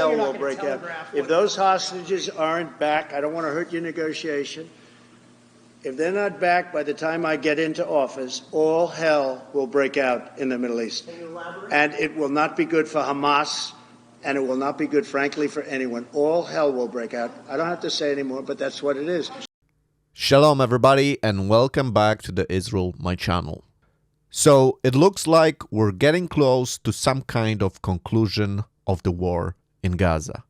hell will break out. If those hostages aren't back, I don't want to hurt your negotiation. If they're not back by the time I get into office, all hell will break out in the Middle East. And it will not be good for Hamas, and it will not be good, frankly, for anyone. All hell will break out. I don't have to say anymore, but that's what it is. Shalom everybody, and welcome back to the Israel My Channel. So it looks like we're getting close to some kind of conclusion of the war in Gaza.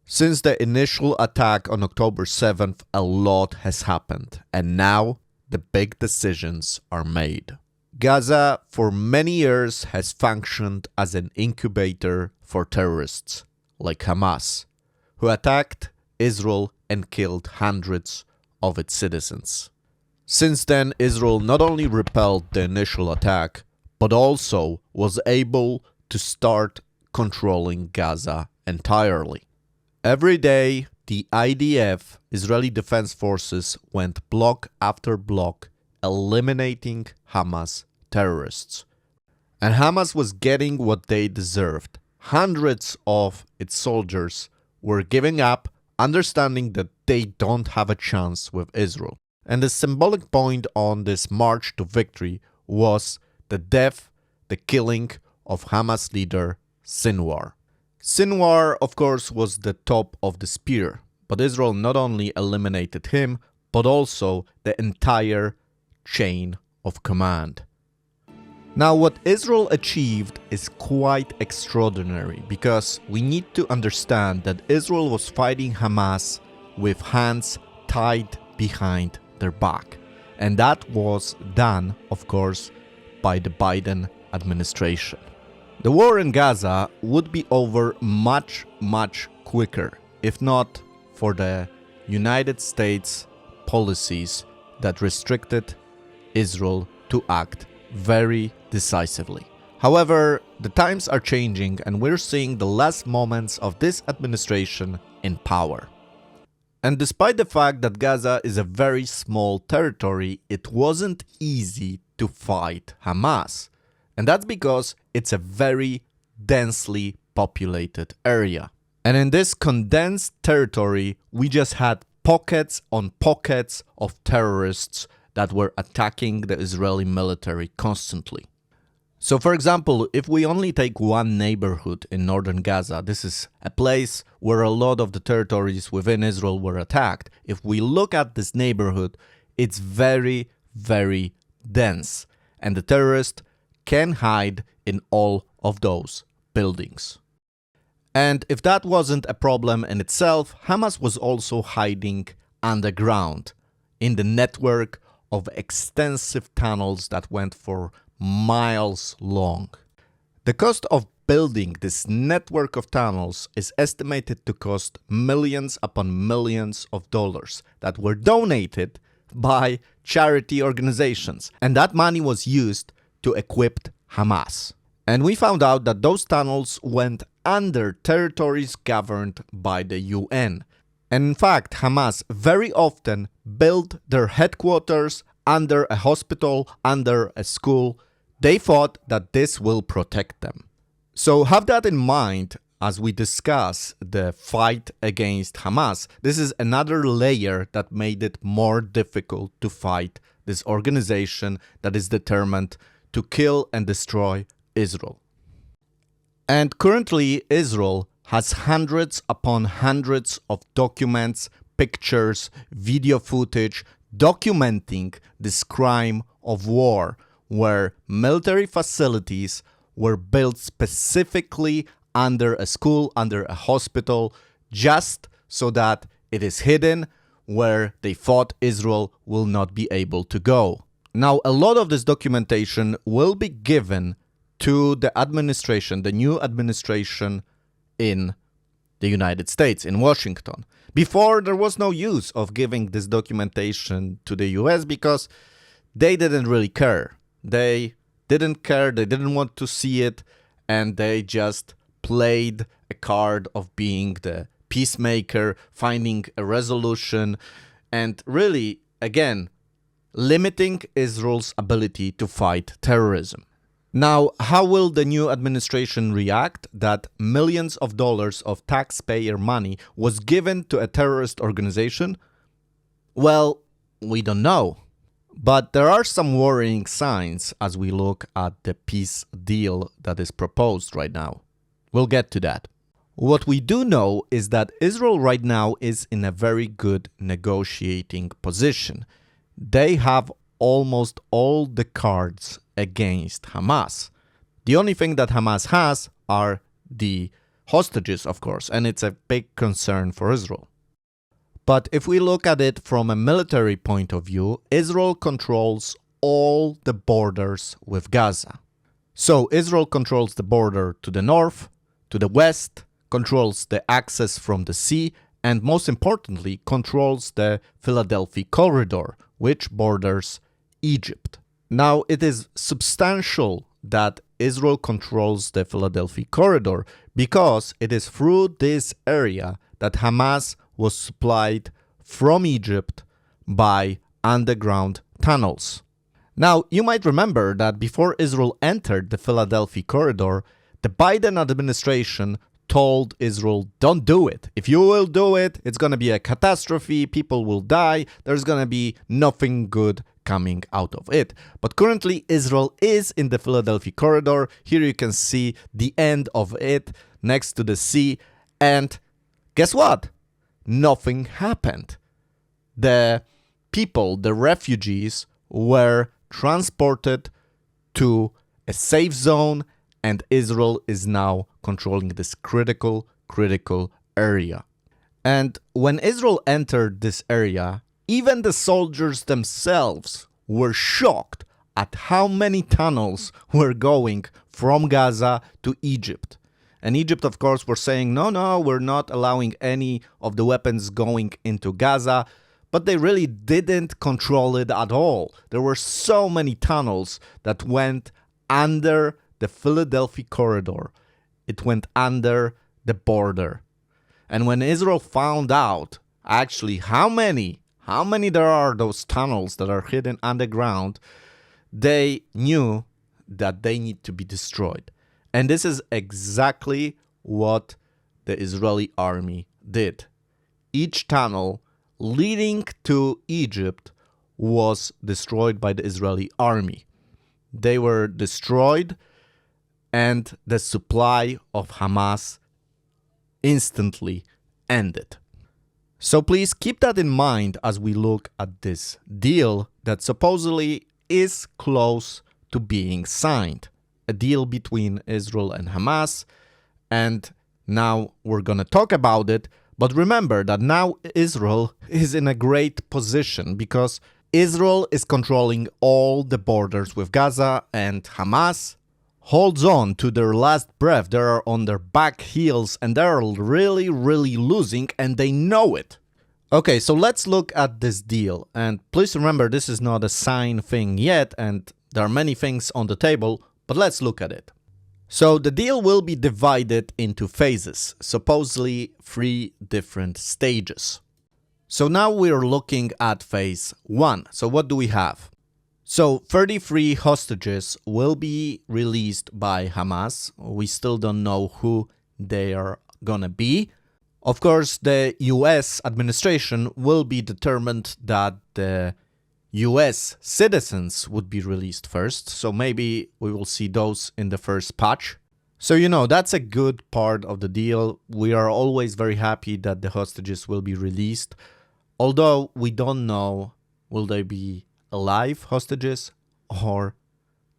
Since the initial attack on October 7th, a lot has happened, and now the big decisions are made. Gaza for many years has functioned as an incubator for terrorists like Hamas, who attacked Israel and killed hundreds of its citizens. Since then, Israel not only repelled the initial attack, but also was able to start controlling Gaza entirely. Every day, the IDF, Israeli Defense Forces, went block after block, eliminating Hamas terrorists. And Hamas was getting what they deserved. Hundreds of its soldiers were giving up, understanding that they don't have a chance with Israel. And the symbolic point on this march to victory was the death, the killing of Hamas leader Sinwar. Sinwar, of course, was the top of the spear, but Israel not only eliminated him, but also the entire chain of command. Now, what Israel achieved is quite extraordinary, because we need to understand that Israel was fighting Hamas with hands tied behind their back. And that was done, of course, by the Biden administration. The war in Gaza would be over much, much quicker, if not for the United States policies that restricted Israel to act very decisively. However, the times are changing, and we're seeing the last moments of this administration in power. And despite the fact that Gaza is a very small territory, it wasn't easy to fight Hamas. And that's because it's a very densely populated area. And in this condensed territory, we just had pockets on pockets of terrorists that were attacking the Israeli military constantly. So for example, if we only take one neighborhood in northern Gaza, this is a place where a lot of the territories within Israel were attacked. If we look at this neighborhood, it's very, very dense, and the terrorists can hide in all of those buildings. And if that wasn't a problem in itself, Hamas was also hiding underground in the network of extensive tunnels that went for miles long. The cost of building this network of tunnels is estimated to cost millions upon millions of dollars that were donated by charity organizations, and that money was used to equip Hamas. And we found out that those tunnels went under territories governed by the UN. And in fact, Hamas very often built their headquarters under a hospital, under a school. They thought that this will protect them. So have that in mind as we discuss the fight against Hamas. This is another layer that made it more difficult to fight this organization that is determined to kill and destroy Israel. And currently, Israel has hundreds upon hundreds of documents, pictures, video footage documenting this crime of war, where military facilities were built specifically under a school, under a hospital, just so that it is hidden where they thought Israel will not be able to go. Now, a lot of this documentation will be given to the administration, the new administration in the United States, in Washington. Before, there was no use of giving this documentation to the US because they didn't really care. They didn't care, they didn't want to see it, and they just played a card of being the peacemaker, finding a resolution, and really, again, limiting Israel's ability to fight terrorism. Now, how will the new administration react that millions of dollars of taxpayer money was given to a terrorist organization? Well, we don't know. But there are some worrying signs as we look at the peace deal that is proposed right now. We'll get to that. What we do know is that Israel right now is in a very good negotiating position. They have almost all the cards against Hamas. The only thing that Hamas has are the hostages, of course, and it's a big concern for Israel. But if we look at it from a military point of view, Israel controls all the borders with Gaza. So Israel controls the border to the north, to the west, controls the access from the sea, and most importantly, controls the Philadelphia corridor, which borders Egypt. Now, it is substantial that Israel controls the Philadelphia corridor because it is through this area that Hamas was supplied from Egypt by underground tunnels. Now, you might remember that before Israel entered the Philadelphia corridor, the Biden administration told Israel, don't do it. If you will do it, it's going to be a catastrophe, people will die, there's going to be nothing good coming out of it. But currently, Israel is in the Philadelphia corridor. Here you can see the end of it next to the sea. And guess what? Nothing happened. The people, the refugees, were transported to a safe zone, and Israel is now controlling this critical area. And when Israel entered this area, even the soldiers themselves were shocked at how many tunnels were going from Gaza to Egypt. And Egypt, of course, were saying, no, we're not allowing any of the weapons going into Gaza. But they really didn't control it at all. There were so many tunnels that went under the Philadelphia corridor. It went under the border. And when Israel found out actually how many there are those tunnels that are hidden underground, they knew that they need to be destroyed. And this is exactly what the Israeli army did. Each tunnel leading to Egypt was destroyed by the Israeli army. They were destroyed, and the supply of Hamas instantly ended. So please keep that in mind as we look at this deal that supposedly is close to being signed. A deal between Israel and Hamas, and now we're going to talk about it. But remember that now Israel is in a great position because Israel is controlling all the borders with Gaza, and Hamas holds on to their last breath. They are on their back heels and they're really losing, and they know it. Okay, so let's look at this deal. And please remember, this is not a signed thing yet, and there are many things on the table, but let's look at it. So the deal will be divided into phases, supposedly 3 different stages. So now we're looking at phase 1. So what do we have? So 33 hostages will be released by Hamas. We still don't know who they are gonna be. Of course, the US administration will be determined that the US citizens would be released first, so maybe we will see those in the first patch. So, that's a good part of the deal. We are always very happy that the hostages will be released, although we don't know will they be alive hostages or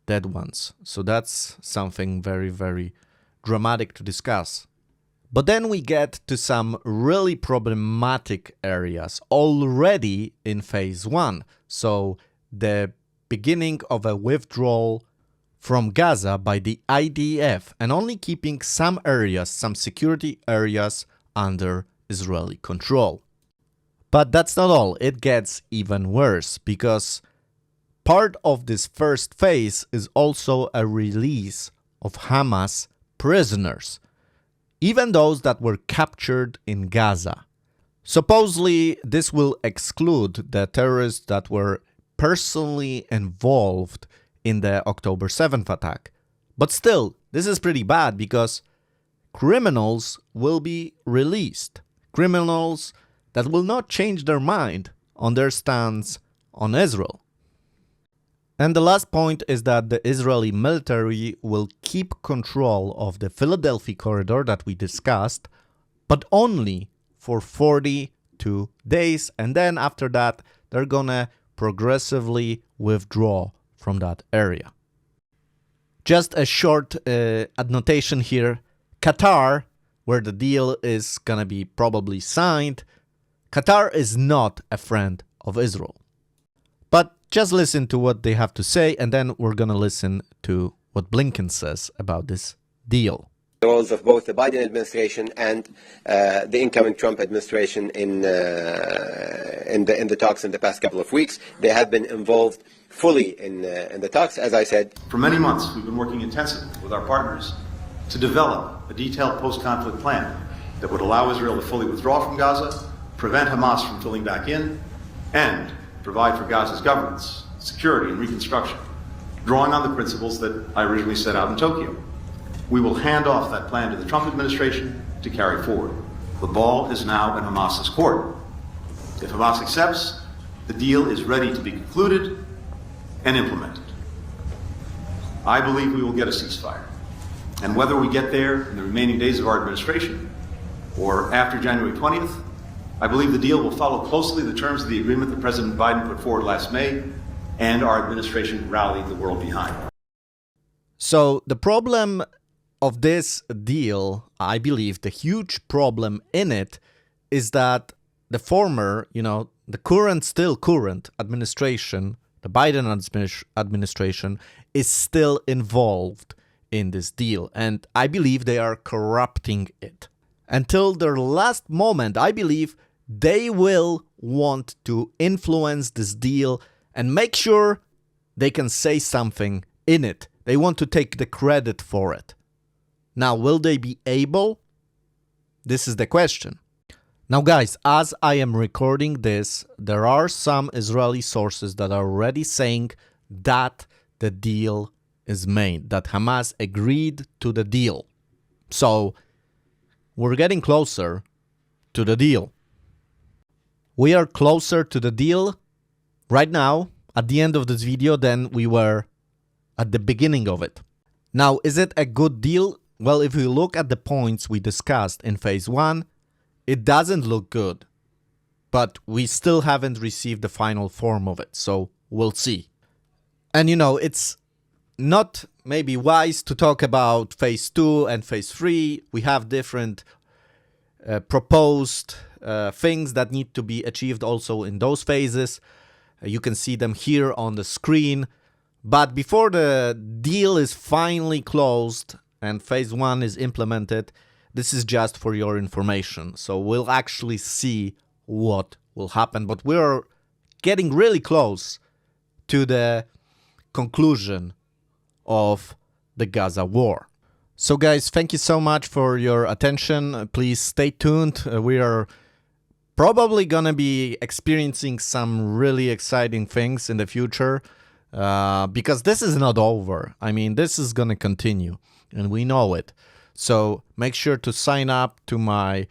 dead ones. So that's something very dramatic to discuss. But then we get to some really problematic areas already in phase 1. So the beginning of a withdrawal from Gaza by the IDF and only keeping some areas, some security areas under Israeli control. But that's not all. It gets even worse because part of this first phase is also a release of Hamas prisoners, even those that were captured in Gaza. Supposedly, this will exclude the terrorists that were personally involved in the October 7th attack. But still, this is pretty bad because criminals will be released. Criminals that will not change their mind on their stance on Israel. And the last point is that the Israeli military will keep control of the Philadelphia corridor that we discussed, but only for 42 days. And then after that, they're gonna progressively withdraw from that area. Just a short annotation here. Qatar, where the deal is gonna be probably signed, Qatar is not a friend of Israel. But just listen to what they have to say, and then we're gonna listen to what Blinken says about this deal. The roles of both the Biden administration and the incoming Trump administration in the talks in the past couple of weeks. They have been involved fully in the talks, as I said. For many months, we've been working intensively with our partners to develop a detailed post-conflict plan that would allow Israel to fully withdraw from Gaza, prevent Hamas from filling back in, and provide for Gaza's governance, security, and reconstruction, drawing on the principles that I originally set out in Tokyo. We will hand off that plan to the Trump administration to carry forward. The ball is now in Hamas's court. If Hamas accepts, the deal is ready to be concluded and implemented. I believe we will get a ceasefire. And whether we get there in the remaining days of our administration or after January 20th, I believe the deal will follow closely the terms of the agreement that President Biden put forward last May and our administration rallied the world behind. So the problem of this deal, I believe the huge problem in it is that the former, the still current administration, the Biden administration, is still involved in this deal. And I believe they are corrupting it. Until their last moment, I believe they will want to influence this deal and make sure they can say something in it. They want to take the credit for it. Now, will they be able? This is the question. Now, guys, as I am recording this, there are some Israeli sources that are already saying that the deal is made, that Hamas agreed to the deal. So, we're getting closer to the deal. We are closer to the deal right now, at the end of this video, than we were at the beginning of it. Now, is it a good deal? Well, if we look at the points we discussed in phase 1, it doesn't look good. But we still haven't received the final form of it, so we'll see. And it's not maybe wise to talk about phase 2 and phase 3. We have different proposed things that need to be achieved also in those phases. You can see them here on the screen. But before the deal is finally closed and phase 1 is implemented, this is just for your information. So we'll actually see what will happen. But we're getting really close to the conclusion of the Gaza war. So guys, thank you so much for your attention. Please stay tuned. We are probably gonna be experiencing some really exciting things in the future because this is not over. I mean, this is gonna continue and we know it. So make sure to sign up to my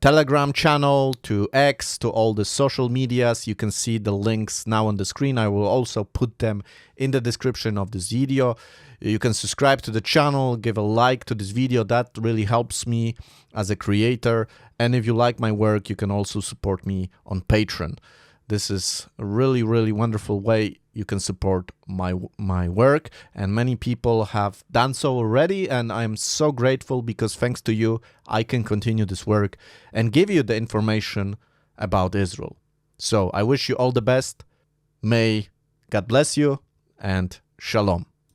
Telegram channel, to X, to all the social medias. You can see the links now on the screen. I will also put them in the description of this video. You can subscribe to the channel, give a like to this video. That really helps me as a creator. And if you like my work, you can also support me on Patreon. This is a really, really wonderful way you can support my work. And many people have done so already. And I'm so grateful because thanks to you, I can continue this work and give you the information about Israel. So I wish you all the best. May God bless you and shalom.